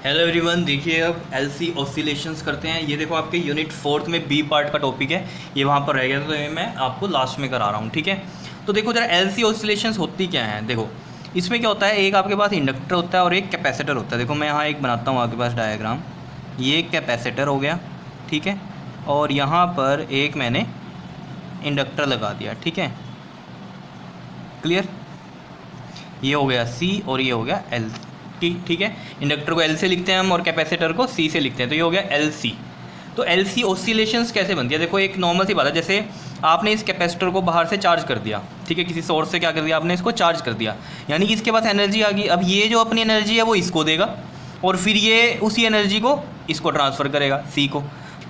Hello everyone, देखिए अब LC oscillations करते हैं। ये देखो आपके यूनिट 4 में बी पार्ट का टॉपिक है, ये वहाँ पर रह गया तो ये मैं आपको लास्ट में करा रहा हूँ। ठीक है, तो देखो जरा एलसी ऑसिलेशंस होती क्या हैं। देखो इसमें क्या होता है, एक आपके पास इंडक्टर होता है और एक कैपेसिटर होता है। देखो मैं यहाँ एक बनाता हूँ आपके पास डायग्राम। ये एक कैपेसिटर हो गया, ठीक है, और यहाँ पर एक मैंने इंडक्टर लगा दिया। ठीक है, क्लियर। ये हो गया सी और ये हो गया एल। ठीक है, इंडक्टर को एल से लिखते हैं हम और कैपेसिटर को सी से लिखते हैं, तो ये हो गया एल सी। तो एल सी ऑसिलेशंस कैसे बनती है। देखो एक नॉर्मल सी बात है, जैसे आपने इस कैपेसिटर को बाहर से चार्ज कर दिया, ठीक है, किसी सोर्स से क्या कर दिया आपने, इसको चार्ज कर दिया, यानी कि इसके पास एनर्जी आ गई। अब ये जो अपनी एनर्जी है वो इसको देगा और फिर ये उसी एनर्जी को इसको ट्रांसफ़र करेगा सी को।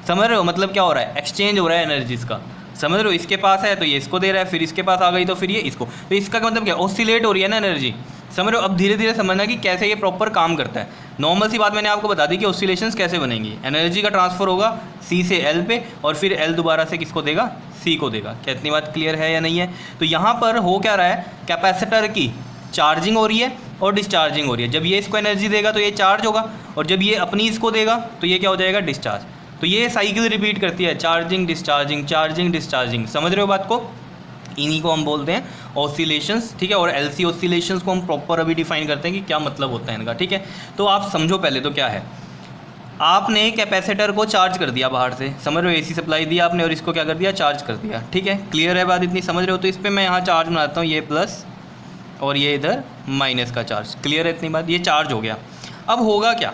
समझ रहे हो, मतलब क्या हो रहा है, एक्सचेंज हो रहा है एनर्जीज़ का। समझ रहे हो, इसके पास है तो ये इसको दे रहा है, फिर इसके पास आ गई तो फिर ये इसको, तो इसका मतलब क्या, ऑसिलेट हो रही है ना एनर्जी। समझ रहे हो। अब धीरे धीरे समझना कि कैसे ये प्रॉपर काम करता है। नॉर्मल सी बात मैंने आपको बता दी कि ऑसिलेशंस कैसे बनेंगी। एनर्जी का ट्रांसफ़र होगा सी से एल पे और फिर एल दोबारा से किसको देगा, सी को देगा। क्या इतनी बात क्लियर है या नहीं है। तो यहाँ पर हो क्या रहा है, कैपेसिटर की चार्जिंग हो रही है और डिस्चार्जिंग हो रही है। जब ये इसको एनर्जी देगा तो ये चार्ज होगा और जब ये अपनी इसको देगा तो ये क्या हो जाएगा, डिस्चार्ज। तो ये साइकिल रिपीट करती है, चार्जिंग डिस्चार्जिंग चार्जिंग डिस्चार्जिंग। समझ रहे हो बात को, इन्हीं को हम बोलते हैं ऑसिलेशंस। ठीक है, और एलसी ऑसिलेशंस को हम प्रॉपर अभी डिफाइन करते हैं कि क्या मतलब होता है इनका। ठीक है, तो आप समझो पहले तो क्या है, आपने कैपेसिटर को चार्ज कर दिया बाहर से, समझ रहे हो, एसी सप्लाई दिया आपने और इसको क्या कर दिया, चार्ज कर दिया। ठीक है, क्लियर है बात, इतनी समझ रहे हो। तो इस पर मैं यहाँ चार्ज बनाता हूँ, ये प्लस और ये इधर माइनस का चार्ज। क्लियर है इतनी बात, ये चार्ज हो गया। अब होगा क्या,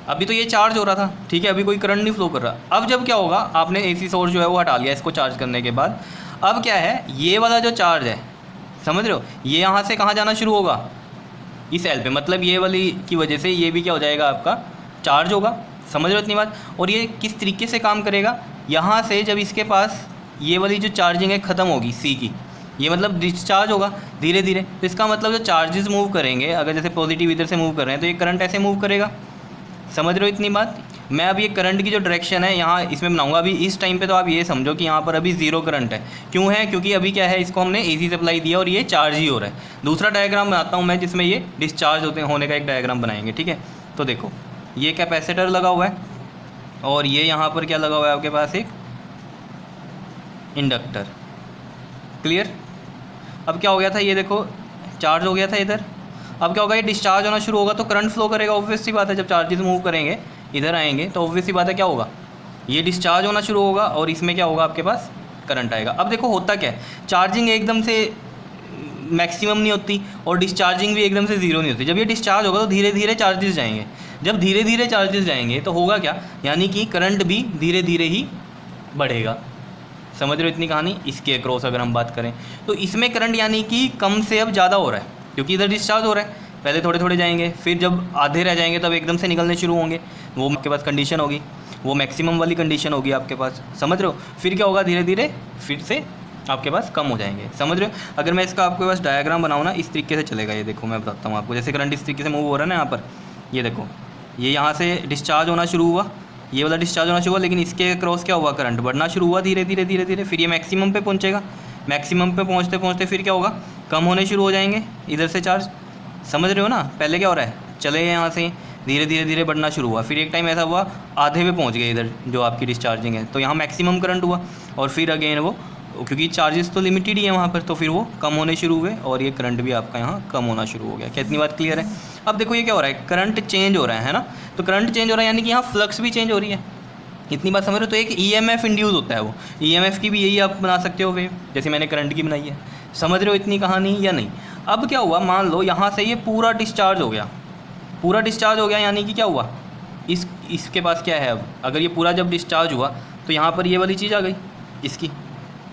अभी तो ये चार्ज हो रहा था, ठीक है, अभी कोई करंट नहीं फ्लो कर रहा। अब जब क्या होगा, आपने एसी सोर्स जो है वो हटा लिया इसको चार्ज करने के बाद, अब क्या है, ये वाला जो चार्ज है, समझ रहे हो, ये यहाँ से कहाँ जाना शुरू होगा, इस एल पे, मतलब ये वाली की वजह से ये भी क्या हो जाएगा, आपका चार्ज होगा। समझ रहे हो इतनी बात। और ये किस तरीके से काम करेगा, यहाँ से जब इसके पास ये वाली जो चार्जिंग है ख़त्म होगी सी की, ये मतलब डिस्चार्ज होगा धीरे धीरे। तो इसका मतलब जो चार्जेस मूव करेंगे, अगर जैसे पॉजिटिव इधर से मूव कर रहे हैं तो ये करंट ऐसे मूव करेगा। समझ रहे हो इतनी बात। मैं अब ये करंट की जो डायरेक्शन है यहाँ इसमें बनाऊंगा अभी इस टाइम पे, तो आप ये समझो कि यहाँ पर अभी ज़ीरो करंट है। क्यों है, क्योंकि अभी क्या है, इसको हमने एसी सप्लाई दिया और ये चार्ज ही हो रहा है। दूसरा डायग्राम बनाता हूँ मैं जिसमें ये डिस्चार्ज होने का एक डायग्राम बनाएंगे। ठीक है, तो देखो ये कैपेसिटर लगा हुआ है और ये यहाँ पर क्या लगा हुआ है आपके पास, एक इंडक्टर। क्लियर। अब क्या हो गया था, ये देखो चार्ज हो गया था इधर। अब क्या होगा, ये डिस्चार्ज होना शुरू होगा तो करंट फ्लो करेगा। ऑब्वियस सी बात है, जब चार्जेस मूव करेंगे इधर आएंगे तो ऑब्वियस सी बात है क्या होगा, ये डिस्चार्ज होना शुरू होगा और इसमें क्या होगा, आपके पास करंट आएगा। अब देखो होता क्या है, चार्जिंग एकदम से मैक्सिमम नहीं होती और डिस्चार्जिंग भी एकदम से ज़ीरो नहीं होती। जब ये डिस्चार्ज होगा तो धीरे धीरे चार्जेस जाएंगे। जब धीरे धीरे चार्जेस जाएंगे तो होगा क्या, यानी कि करंट भी धीरे धीरे ही बढ़ेगा। समझ रहे हो इतनी कहानी। इसके अक्रॉस अगर हम बात करें तो इसमें करंट यानी कि कम से अब ज़्यादा हो रहा है, क्योंकि इधर डिस्चार्ज हो रहा है। पहले थोड़े थोड़े जाएंगे, फिर जब आधे रह जाएंगे तब एकदम से निकलने शुरू होंगे। वो आपके पास कंडीशन होगी, वो मैक्सिमम वाली कंडीशन होगी आपके पास। समझ रहे हो, फिर क्या होगा, धीरे धीरे फिर से आपके पास कम हो जाएंगे। समझ रहे हो। अगर मैं इसका आपके पास डायग्राम बनाऊँ ना, इस तरीके से चलेगा। ये देखो मैं बताता हूँ आपको, जैसे करंट इस तरीके से मूव हो रहा है ना यहाँ पर, ये देखो ये यहाँ से डिस्चार्ज होना शुरू हुआ, ये वाला डिस्चार्ज होना शुरू हुआ, लेकिन इसके क्रॉस क्या हुआ, करंट बढ़ना शुरू हुआ धीरे धीरे धीरे धीरे। फिर ये मैक्सिमम पे पहुँचेगा, मैक्सिमम पे पहुँचते पहुँचते फिर क्या होगा, कम होने शुरू हो जाएंगे इधर से चार्ज। समझ रहे हो ना, पहले क्या हो रहा है, चले गए यहाँ से, धीरे धीरे धीरे बढ़ना शुरू हुआ, फिर एक टाइम ऐसा हुआ आधे पे पहुँच गए इधर जो आपकी डिस्चार्जिंग है, तो यहाँ मैक्सिमम करंट हुआ और फिर अगेन वो, क्योंकि चार्जेस तो लिमिटेड ही है वहाँ पर, तो फिर वो कम होने शुरू हुए और ये करंट भी आपका यहाँ कम होना शुरू हो गया। क्या इतनी बात क्लियर है। अब देखो ये क्या हो रहा है, करंट चेंज हो रहा है ना, तो करंट चेंज हो रहा है यानी कि यहाँ फ्लक्स भी चेंज हो रही है। इतनी बात समझ रहे हो। तो एक ईएमएफ इंड्यूस होता है, वो ईएमएफ की भी यही आप बना सकते हो वेव, जैसे मैंने करंट की बनाई है। समझ रहे हो इतनी कहानी या नहीं। अब क्या हुआ, मान लो यहाँ से ये पूरा डिस्चार्ज हो गया, पूरा डिस्चार्ज हो गया, यानी कि क्या हुआ, इसके पास क्या है, अब अगर ये पूरा जब डिस्चार्ज हुआ तो यहाँ पर ये वाली चीज़ आ गई इसकी।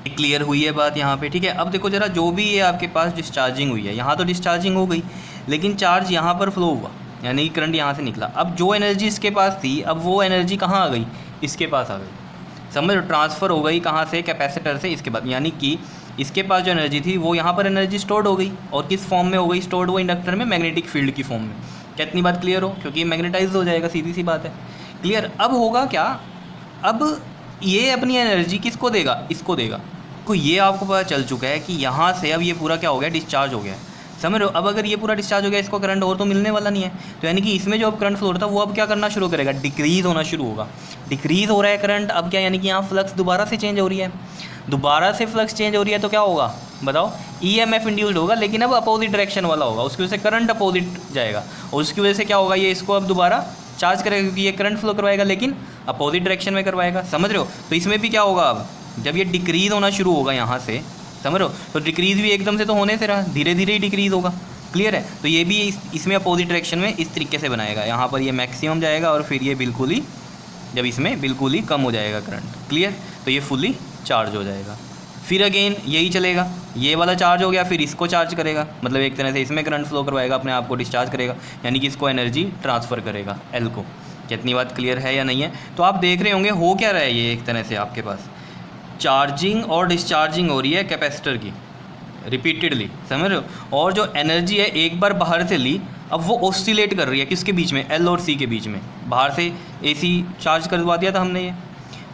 क्लियर हुई है बात यहाँ पे। ठीक है, अब देखो जरा, जो भी ये आपके पास डिस्चार्जिंग हुई है, यहाँ तो डिस्चार्जिंग हो गई, लेकिन चार्ज यहाँ पर फ्लो हुआ, यानी कि करंट यहाँ से निकला। अब जो एनर्जी इसके पास थी, अब वो एनर्जी कहाँ आ गई, इसके पास आ गई। समझ, ट्रांसफ़र हो गई कहाँ से, कैपेसिटर से इसके बाद, यानी कि इसके पास जो एनर्जी थी वो यहाँ पर एनर्जी स्टोर्ड हो गई। और किस फॉर्म में हो गई स्टोर्ड, वो इंडक्टर में मैग्नेटिक फील्ड की फॉर्म में। क्या इतनी बात क्लियर हो, क्योंकि मैग्नेटाइज हो जाएगा, सीधी सी बात है। क्लियर। अब होगा क्या, अब ये अपनी एनर्जी किसको देगा, इसको देगा। तो ये आपको पता चल चुका है कि यहाँ से अब ये पूरा क्या हो गया, डिस्चार्ज हो गया है। समझ रहे हो। अब अगर ये पूरा डिस्चार्ज हो गया, इसको करंट और तो मिलने वाला नहीं है, तो यानी कि इसमें जो अब करंट फ्लो होता है वो अब क्या करना शुरू करेगा, डिक्रीज़ होना शुरू होगा। डिक्रीज़ हो रहा है करंट, अब क्या यानी कि यहाँ फ्लक्स दोबारा से चेंज हो रही है, दोबारा से फ्लक्स चेंज हो रही है, तो क्या होगा बताओ, ईएमएफ इंड्यूस्ड होगा, लेकिन अब अपोजिट डायरेक्शन वाला होगा, उसकी वजह से करंट अपोजिट जाएगा, और उसकी वजह से क्या होगा, ये इसको अब दोबारा चार्ज करेगा, क्योंकि ये करंट फ्लो करवाएगा लेकिन अपोजिट डायरेक्शन में करवाएगा। समझ रहे हो। तो इसमें भी क्या होगा, अब जब ये डिक्रीज़ होना शुरू होगा यहाँ से, समझ रहे हो, तो डिक्रीज़ भी एकदम से तो होने से रहा, धीरे धीरे ही डिक्रीज़ होगा। क्लियर है। तो ये भी इसमें अपोजिट डायरेक्शन में इस तरीके से बनाएगा, यहाँ पर ये मैक्सिमम जाएगा और फिर ये बिल्कुल ही, जब इसमें बिल्कुल ही कम हो जाएगा करंट। क्लियर। तो ये फुली चार्ज हो जाएगा। फिर अगेन यही चलेगा, ये वाला चार्ज हो गया, फिर इसको चार्ज करेगा, मतलब एक तरह से इसमें करंट फ्लो करवाएगा, अपने आप को डिस्चार्ज करेगा, यानी कि इसको एनर्जी ट्रांसफ़र करेगा एल को। कितनी बात क्लियर है या नहीं है। तो आप देख रहे होंगे हो क्या रहा है, ये एक तरह से आपके पास चार्जिंग और डिस्चार्जिंग हो रही है कैपेसिटर की रिपीटेडली, समझ रहे हो। और जो एनर्जी है एक बार बाहर से ली, अब वो ऑसिलेट कर रही है किसके बीच में, एल और सी के बीच में। बाहर से एसी चार्ज करवा दिया था हमने, ये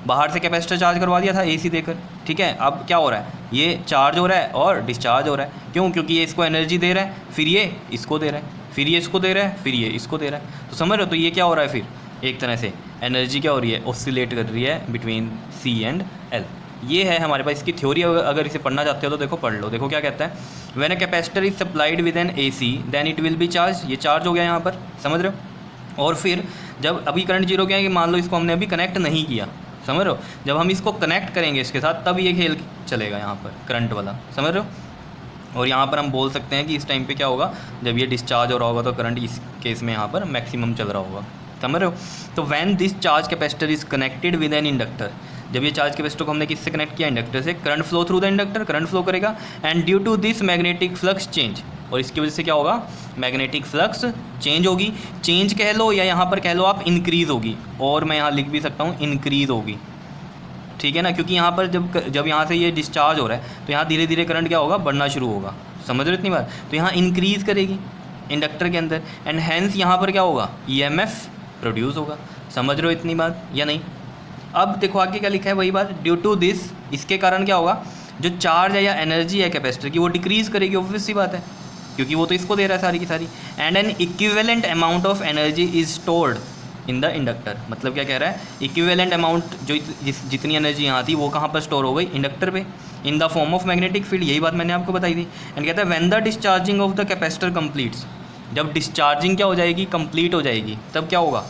बाहर से कैपेसिटर चार्ज करवा दिया था एसी देकर, ठीक है। अब क्या हो रहा है, ये चार्ज हो रहा है और डिस्चार्ज हो रहा है, क्यों, क्योंकि ये इसको एनर्जी दे रहा है, फिर ये इसको दे रहा है, फिर ये इसको दे रहा है, फिर ये इसको दे रहा है। तो समझ रहे हो। तो ये क्या हो रहा है, फिर एक तरह से एनर्जी क्या हो रही है, ऑसिलेट कर रही है बिटवीन सी एंड एल। ये है हमारे पास इसकी थ्योरी। अगर इसे पढ़ना चाहते हो तो देखो पढ़ लो। देखो क्या कहता है, when a capacitor is supplied with an AC then it will be charge. ये चार्ज हो गया यहाँ पर, समझ रहे हो। और फिर जब अभी करंट जीरो क्या है कि मान लो इसको हमने अभी कनेक्ट नहीं किया, समझ रहे हो, जब हम इसको कनेक्ट करेंगे इसके साथ तब ये खेल चलेगा यहाँ पर करंट वाला, समझ रहे हो। और यहाँ पर हम बोल सकते हैं कि इस टाइम पे क्या होगा, जब ये डिस्चार्ज हो रहा होगा तो करंट इस केस में यहाँ पर मैक्सिमम चल रहा होगा, समझ रहे हो। तो when this charge capacitor is connected with an inductor, जब ये चार्ज कैपेसिटर को हमने किससे कनेक्ट किया, इंडक्टर से, current flow through the inductor, current flow करेगा, and due to this magnetic flux change, और इसकी वजह से क्या होगा, मैग्नेटिक फ्लक्स चेंज होगी। चेंज कह लो या यहाँ पर कह लो आप इंक्रीज़ होगी, और मैं यहाँ लिख भी सकता हूँ इंक्रीज़ होगी, ठीक है ना, क्योंकि यहाँ पर जब यहाँ से ये डिस्चार्ज हो रहा है तो यहाँ धीरे धीरे करंट क्या होगा, बढ़ना शुरू होगा, समझ रहे हो इतनी बार। तो यहाँ इंक्रीज़ करेगी इंडक्टर के अंदर, एंड हैंस यहाँ पर क्या होगा, ईएमएफ प्रोड्यूस होगा, समझ रहे हो इतनी बात या नहीं। अब देखो आगे क्या लिखा है, वही बात, ड्यू टू दिस, इसके कारण क्या होगा, जो चार्ज है या एनर्जी है कैपेसिटर की वो डिक्रीज़ करेगी, ऑब्वियस सी बात है, क्योंकि वो तो इसको दे रहा है सारी की सारी। And N equivalent amount of energy is stored in the inductor, मतलब क्या कह रहा है, इक्विवेलेंट अमाउंट जो जितनी एनर्जी यहाँ थी वो कहाँ पर स्टोर हो गई, इंडक्टर पे, in the form of magnetic field. यही बात मैंने आपको बताई थी। एंड कहता है when the discharging of the capacitor completes, जब डिस्चार्जिंग क्या हो जाएगी, कंप्लीट हो जाएगी, तब क्या होगा,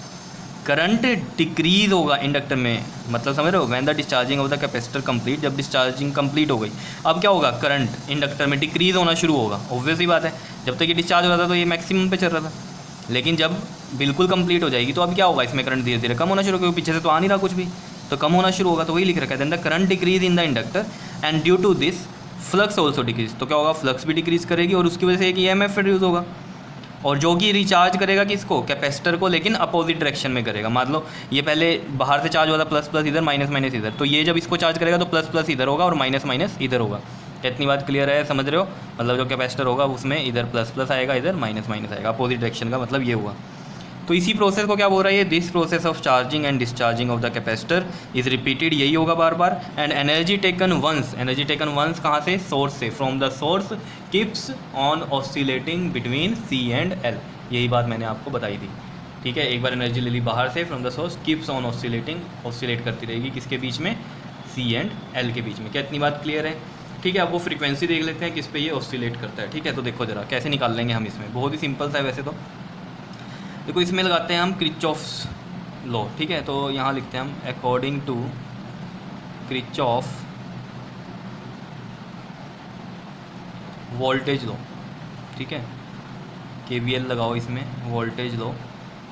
करंट डिक्रीज़ होगा इंडक्टर में, मतलब समझ रहे हो। When the discharging of the capacitor complete, जब डिस्चार्जिंग कंप्लीट हो गई, अब क्या होगा, करंट इंडक्टर में डिक्रीज़ होना शुरू होगा, ऑब्वियस ही बात है। जब तक ये डिस्चार्ज हो रहा था तो ये मैक्सिमम पे चल रहा था, लेकिन जब बिल्कुल कंप्लीट हो जाएगी तो अब क्या होगा, इसमें करंट धीरे धीरे कम होना शुरू होगा, क्योंकि पीछे से तो आ नहीं रहा कुछ भी, तो कम होना शुरू होगा। तो वही लिख रखा है, then the current decrease in the inductor and due to this flux also decrease. तो क्या होगा, फ्लक्स भी डिक्रीज करेगी और उसकी वजह से एक ईएमएफ प्रोड्यूस होगा, और जो कि रिचार्ज करेगा किसको, कैपेसिटर को, लेकिन अपोजिट डायरेक्शन में करेगा। मान लो ये पहले बाहर से चार्ज हुआ था, प्लस प्लस इधर, माइनस माइनस इधर, तो ये जब इसको चार्ज करेगा तो प्लस प्लस इधर होगा और माइनस माइनस इधर होगा। इतनी बात क्लियर है, समझ रहे हो। मतलब जो कैपेसिटर होगा उसमें इधर प्लस प्लस आएगा, इधर माइनस माइनस आएगा, अपोजिट डायरेक्शन का मतलब ये हुआ। तो इसी प्रोसेस को क्या बोल रहा है, this process of charging and discharging of the capacitor is repeated, यही होगा बार बार। एंड एनर्जी टेकन वंस कहाँ से, सोर्स से, from the source keeps on oscillating between C and L. यही बात मैंने आपको बताई थी, ठीक है। एक बार एनर्जी ले ली बाहर से, from the source, keeps on oscillating, oscillate करती रहेगी किसके बीच में, सी एंड एल के बीच में। क्या इतनी बात क्लियर है, ठीक है। अब वो फ्रीक्वेंसी देख लेते हैं किस पे ये ऑसिलेट करता है, ठीक है। तो देखो जरा कैसे निकाल लेंगे हम इसमें, बहुत ही सिंपल सा है वैसे तो। देखो इसमें लगाते हैं हम किरचॉफ्स लॉ, ठीक है। तो यहाँ लिखते हैं हम according to Kirchhoff voltage law, ठीक है। केवीएल लगाओ इसमें, वोल्टेज लॉ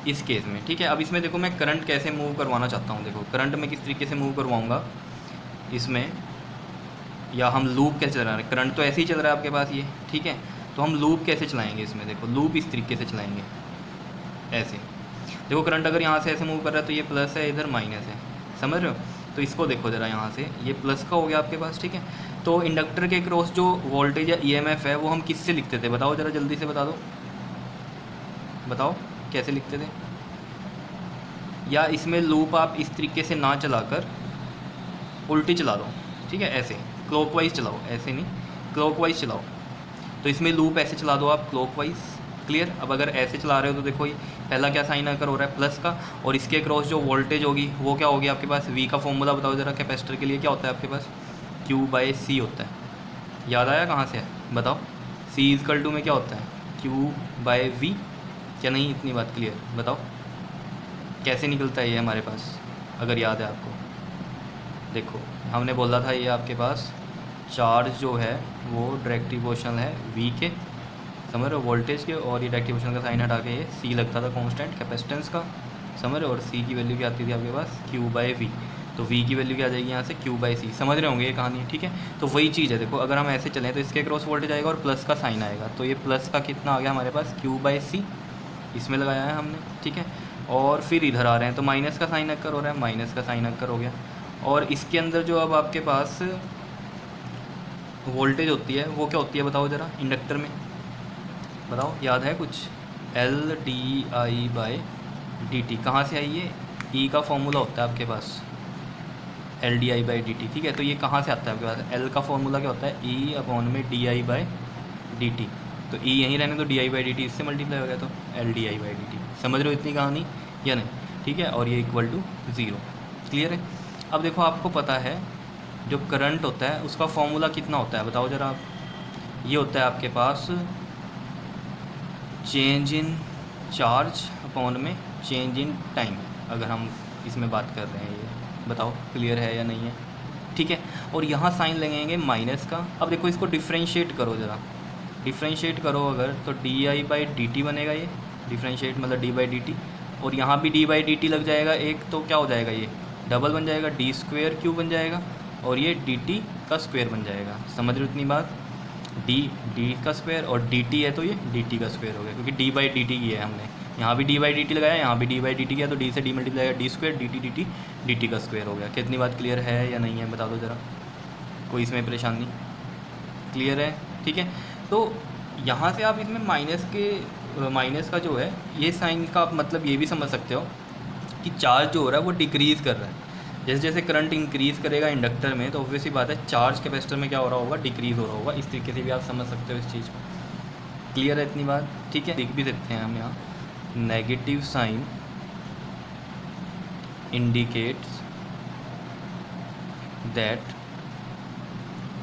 इस केस में, ठीक है। अब इसमें देखो मैं करंट कैसे मूव करवाना चाहता हूँ। देखो करंट मैं किस तरीके से मूव करवाऊँगा इसमें, या हम लूप कैसे चला रहे हैं, करंट तो ऐसे ही चल रहा है आपके पास ये, ठीक है। तो हम लूप कैसे चलाएंगे इसमें, देखो लूप इस तरीके से चलाएंगे, ऐसे। देखो करंट अगर यहाँ से ऐसे मूव कर रहा है तो ये प्लस है, इधर माइनस है, समझ रहे हो। तो इसको देखो ज़रा, यहाँ से ये प्लस का हो गया आपके पास, ठीक है। तो इंडक्टर के क्रॉस जो वोल्टेज या ईएमएफ है वो हम किससे लिखते थे, बताओ ज़रा जल्दी से बता दो, बताओ कैसे लिखते थे। या इसमें लूप आप इस तरीके से ना चलाकर उल्टी चला दो, ठीक है, ऐसे क्लॉकवाइज चलाओ, ऐसे नहीं क्लॉकवाइज चलाओ। तो इसमें लूप ऐसे चला दो आप क्लॉकवाइज। क्लियर। अब अगर ऐसे चला रहे हो तो देखो ये पहला क्या साइन आकर हो रहा है प्लस का, और इसके क्रॉस जो वोल्टेज होगी वो क्या होगी आपके पास, वी का फॉर्मूला बताओ ज़रा कैपेसिटर के लिए क्या होता है आपके पास, Q/C होता है। याद आया कहाँ से है बताओ, C में क्या होता है Q/V, क्या नहीं इतनी बात क्लियर, बताओ कैसे निकलता है ये हमारे पास अगर याद है आपको। देखो हमने बोला था ये आपके पास चार्ज जो है वो डायरेक्ट प्रोपोर्शनल है V के, समझ रहे हो, वोल्टेज के, और ये डायरेक्ट प्रोपोर्शनल का साइन हटा के ये C लगता था कांस्टेंट कैपेसिटेंस का, समझ रहे हो, और C की वैल्यू क्या आती थी आपके पास Q/V, तो V की वैल्यू क्या आ जाएगी यहाँ से Q/C, समझ रहे होंगे ये कहानी, ठीक है। तो वही चीज़ है, देखो अगर हम ऐसे चलें तो इसके क्रॉस वोल्टेज आएगा और प्लस का साइन आएगा, तो ये प्लस का कितना आ गया हमारे पास Q/C, इसमें लगाया है हमने, ठीक है। और फिर इधर आ रहे हैं तो माइनस का साइन अक्कर हो रहा है, माइनस का साइन अक्कर हो गया, और इसके अंदर जो अब आपके पास वोल्टेज होती है वो क्या होती है बताओ ज़रा इंडक्टर में, बताओ याद है कुछ, LdI/dt, कहाँ से आई ये, E का फॉर्मूला होता है आपके पास LdI/dt, ठीक है। तो ये कहाँ से आता है आपके पास, L का फॉर्मूला क्या होता है E/dI/dt, तो E यहीं रहने तो di/dt इससे मल्टीप्लाई हो गया तो LdI/dt, समझ रहे हो इतनी कहानी या नहीं, ठीक है। और ये इक्वल टू 0, क्लियर है। अब देखो आपको पता है जो करंट होता है उसका फॉर्मूला कितना होता है बताओ ज़रा आप, ये होता है आपके पास चेंज इन चार्ज अपॉन में चेंज इन टाइम, अगर हम इसमें बात कर रहे हैं ये बताओ क्लियर है या नहीं है, ठीक है। और यहाँ साइन लगेंगे माइनस का। अब देखो इसको डिफ्रेंशिएट करो ज़रा, डिफ्रेंशिएट करो अगर तो di/dt बनेगा, ये डिफ्रेंशिएट मतलब d/dt, और यहाँ भी d/dt लग जाएगा एक, तो क्या हो जाएगा ये डबल बन जाएगा, d²q बन जाएगा, और ये dt का स्क्वायर बन जाएगा, समझ रहे हो इतनी बात, d का स्क्वायर और dt है तो ये dt का स्क्वायर हो गया, क्योंकि d/dt की है हमने, यहाँ भी d/dt लगाया, यहाँ भी d/dt किया, तो d से d मल्टीप्लाई d² dt का स्क्वायर हो गया। कितनी बात क्लियर है या नहीं है बता दो ज़रा, कोई इसमें परेशानी, क्लियर है, ठीक है। तो यहाँ से आप इसमें माइनस का जो है ये साइन का आप मतलब ये भी समझ सकते हो कि चार्ज जो हो रहा है वो डिक्रीज़ कर रहा है, जैसे जैसे करंट इंक्रीज़ करेगा इंडक्टर में तो ऑब्वियसली बात है चार्ज कैपेसिटर में क्या हो रहा होगा, डिक्रीज़ हो रहा होगा। इस तरीके से भी आप समझ सकते हो इस चीज़ को, क्लियर है इतनी बात, ठीक है। देख भी सकते हैं हम यहाँ negative sign indicates that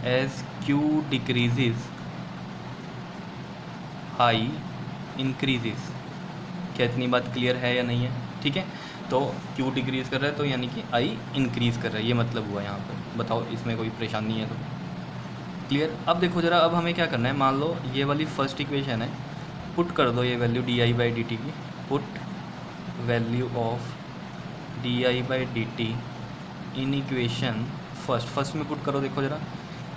as Q decreases I increases, क्या इतनी बात क्लियर है या नहीं है, ठीक है। तो Q डिक्रीज़ कर रहा है तो यानी कि I इंक्रीज़ कर रहा है, ये मतलब हुआ यहाँ पर, बताओ इसमें कोई परेशानी है तो क्लियर। अब देखो ज़रा, अब हमें क्या करना है, मान लो ये वाली फर्स्ट इक्वेशन है, पुट कर दो ये वैल्यू di/dt की, put value of di/dt in equation first में पुट करो, देखो ज़रा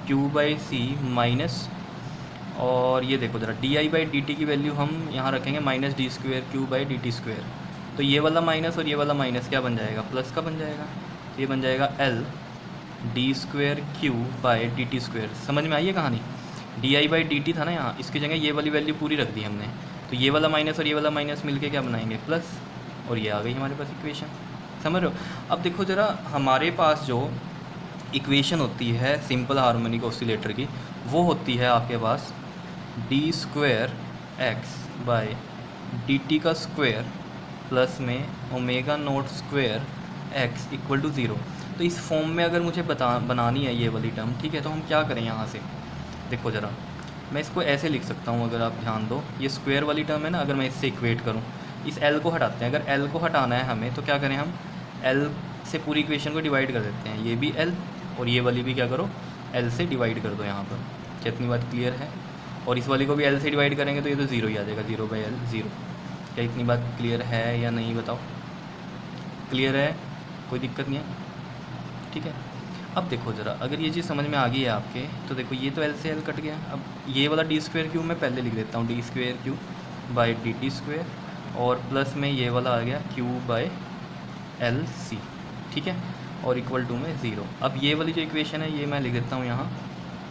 Q/C माइनस, और ये देखो ज़रा di/dt की वैल्यू हम यहाँ रखेंगे -d² Q/dt², तो ये वाला माइनस और ये वाला माइनस क्या बन जाएगा, प्लस का बन जाएगा, तो ये बन जाएगा L d² Q/dt²। समझ में आई है कहानी, di/dt था ना यहाँ, इसकी जगह ये वाली वैल्यू पूरी रख दी हमने, तो ये वाला माइनस और ये वाला माइनस मिलके क्या बनाएंगे प्लस, और ये आ गई हमारे पास इक्वेशन, समझ रहे हो। अब देखो ज़रा हमारे पास जो इक्वेशन होती है सिंपल हार्मोनिक ऑसिलेटर की, वो होती है आपके पास d²x/dt का स्क्वायर प्लस में ω0² x = 0। तो इस फॉर्म में अगर मुझे बनानी है ये वाली टर्म, ठीक है, तो हम क्या करें यहाँ से, देखो ज़रा मैं इसको ऐसे लिख सकता हूँ, अगर आप ध्यान दो ये स्क्वायर वाली टर्म है ना, अगर मैं इससे इक्वेट करूँ, इस L को हटाते हैं, अगर L को हटाना है हमें तो क्या करें, हम L से पूरी इक्वेशन को डिवाइड कर देते हैं, ये भी L और ये वाली भी क्या करो L से डिवाइड कर दो यहाँ पर, कितनी बात क्लियर है। और इस वाली को भी L से डिवाइड करेंगे तो ये तो 0 ही आ जाएगा, 0/L 0। क्या इतनी बात क्लियर है या नहीं बताओ, क्लियर है, कोई दिक्कत नहीं है, ठीक है। अब देखो ज़रा अगर ये चीज़ समझ में आ गई है आपके, तो देखो ये तो L से L कट गया, अब ये वाला d²q मैं पहले लिख देता हूँ, d²q/dt², और प्लस में ये वाला आ गया Q/LC, ठीक है, और इक्वल टू में 0। अब ये वाली जो इक्वेशन है ये मैं लिख देता हूँ यहाँ,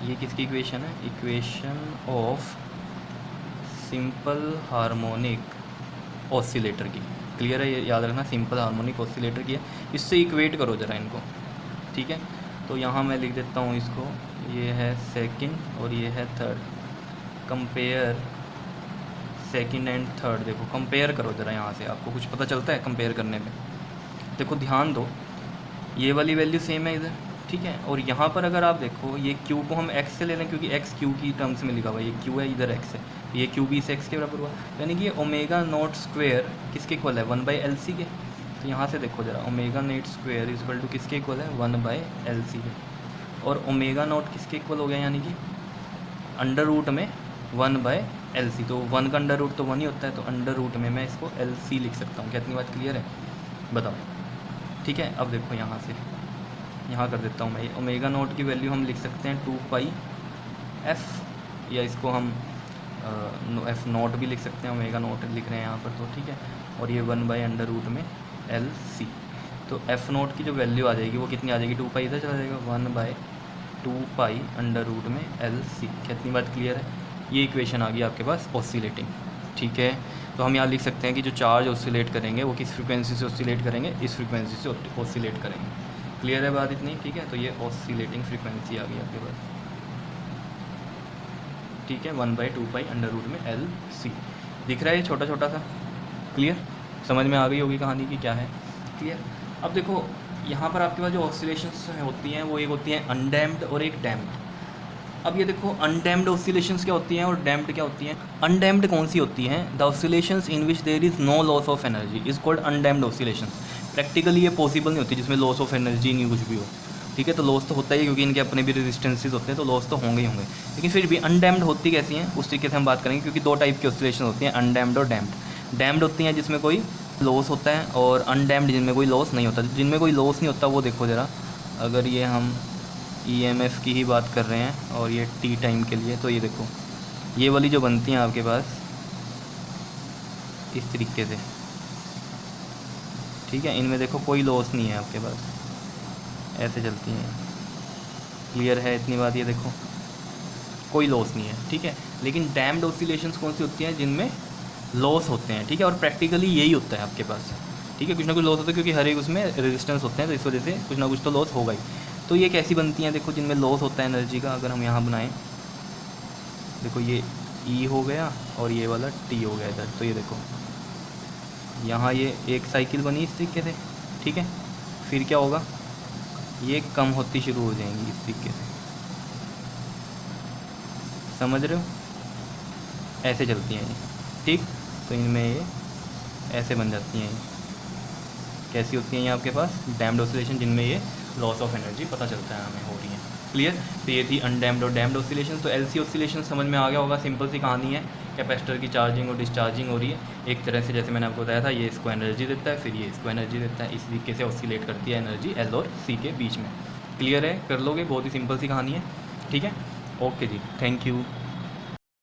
ये किसकी इक्वेशन है, equation of simple harmonic oscillator की, क्लियर है, ये याद रखना सिंपल हार्मोनिक ऑसिलेटर की है। इससे इक्वेट करो ज़रा इनको, ठीक है। तो यहाँ मैं लिख देता हूँ इसको, ये है सेकंड और ये है third, compare second and third, देखो कंपेयर करो ज़रा, यहाँ से आपको कुछ पता चलता है कंपेयर करने में। देखो ध्यान दो, ये वाली वैल्यू सेम है इधर, ठीक है, और यहाँ पर अगर आप देखो ये q को हम x से ले लें क्योंकि x q की टर्म्स में लिखा हुआ है, ये q है इधर x है, ये q भी इस x के बराबर हुआ, यानी कि ओमेगा नॉट स्क्वेयर किसके इक्वल है 1/LC के। तो यहाँ से देखो ज़रा, omega naught square is equal to किसके इक्वल है 1/LC के, और ओमेगा नॉट किसके इक्वल हो गया, यानी कि अंडर रूट में 1/LC। तो 1 का अंडर रूट तो 1 ही होता है, तो अंडर रूट में मैं इसको LC लिख सकता हूँ। क्या इतनी बात क्लियर है, बताओ, ठीक है। अब देखो यहाँ से, यहाँ कर देता हूँ मैं, ओमेगा नोट की वैल्यू हम लिख सकते हैं 2πf, या इसको हम f नोट भी लिख सकते हैं, ओमेगा नोट लिख रहे हैं यहाँ पर, तो ठीक है, और ये 1/√LC में LC। तो f नोट की जो वैल्यू आ जाएगी वो कितनी आ जाएगी, 2π इधर चला जाएगा, 1/2π√में में LC। कितनी बात क्लियर है, ये इक्वेशन आ गई आपके पास ऑसिलेटिंग, ठीक है। तो हम यहाँ लिख सकते हैं कि जो चार्ज ऑसिलेट करेंगे वो किस फ्रीक्वेंसी से ऑसिलेट करेंगे, इस फ्रीक्वेंसी से ऑसिलेट करेंगे। क्लियर है बात इतनी, ठीक है। तो ये ऑसिलेटिंग फ्रीक्वेंसी आ गई आपके पास, ठीक है, 1/2π√में में LC दिख रहा है, ये छोटा छोटा सा। क्लियर, समझ में आ गई होगी कहानी की क्या है, क्लियर। अब देखो यहाँ पर आपके पास जो ऑसिलेशंस होती हैं वो एक होती हैं अनडैम्प्ड और एक डैम्प्ड। अब ये देखो अनडैम्प्ड ऑसिलेशंस क्या होती हैं और डैम्प्ड क्या होती हैं। अनडैम्प्ड कौन सी होती हैं, the oscillations in which there is no loss of energy is called undamped oscillations. Practically ये पॉसिबल नहीं होती जिसमें लॉस ऑफ एनर्जी नहीं कुछ भी हो, ठीक है। तो लॉस तो होता ही है क्योंकि इनके अपने भी रेजिस्टेंसेस होते हैं, तो लॉस तो होंगे ही होंगे, लेकिन फिर भी अनडैम्प्ड होती कैसी हैं उस तरीके से हम बात करेंगे, क्योंकि दो टाइप की ऑसिलेशन होती हैं, अनडैम्प्ड और डैम्प्ड। डैम्प्ड होती हैं जिसमें कोई लॉस होता है, और अनडैम्प्ड जिनमें कोई लॉस नहीं होता। जिनमें कोई लॉस नहीं होता वो देखो ज़रा, अगर ये हम EMF की ही बात कर रहे हैं और ये T टाइम के लिए, तो ये देखो ये वाली जो बनती हैं आपके पास इस तरीके से, ठीक है, इनमें देखो कोई लॉस नहीं है आपके पास, ऐसे चलती हैं। क्लियर है इतनी बात, ये देखो कोई लॉस नहीं है, ठीक है। लेकिन डैम्प्ड ऑसिलेशंस कौन सी होती हैं, जिनमें लॉस होते हैं, ठीक है, और प्रैक्टिकली यही होता है आपके पास, ठीक है, कुछ ना कुछ लॉस होता है क्योंकि हर एक उसमें रेजिस्टेंस होते हैं, तो इस वजह से कुछ ना कुछ तो लॉस होगा ही। तो ये कैसी बनती हैं, देखो जिनमें लॉस होता है एनर्जी का, अगर हम यहाँ बनाएं, देखो ये E हो गया और ये वाला T हो गया इधर, तो ये देखो यहाँ ये एक साइकिल बनी इस तरीके से, ठीक है, फिर क्या होगा, ये कम होती शुरू हो जाएंगी इस तरीके से, समझ रहे हो, ऐसे चलती हैं ये, ठीक। तो इनमें ये ऐसे बन जाती हैं, कैसी होती हैं ये आपके पास डैम्प्ड ऑसिलेशन, जिनमें ये लॉस ऑफ एनर्जी पता चलता है हमें हो रही है। क्लियर, तो ये थी अनडैम्प्ड और डैम्प्ड ऑसिलेशन। तो LC ऑसिलेशन समझ में आ गया होगा, सिंपल सी कहानी है, कैपेसिटर की चार्जिंग और डिस्चार्जिंग हो रही है एक तरह से, जैसे मैंने आपको बताया था, ये इसको एनर्जी देता है, फिर ये इसको एनर्जी देता है, इस तरीके से ऑसिलेट करती है एनर्जी L और C के बीच में। क्लियर है, कर लोगे, बहुत ही सिंपल सी कहानी है, ठीक है। ओके जी, थैंक यू।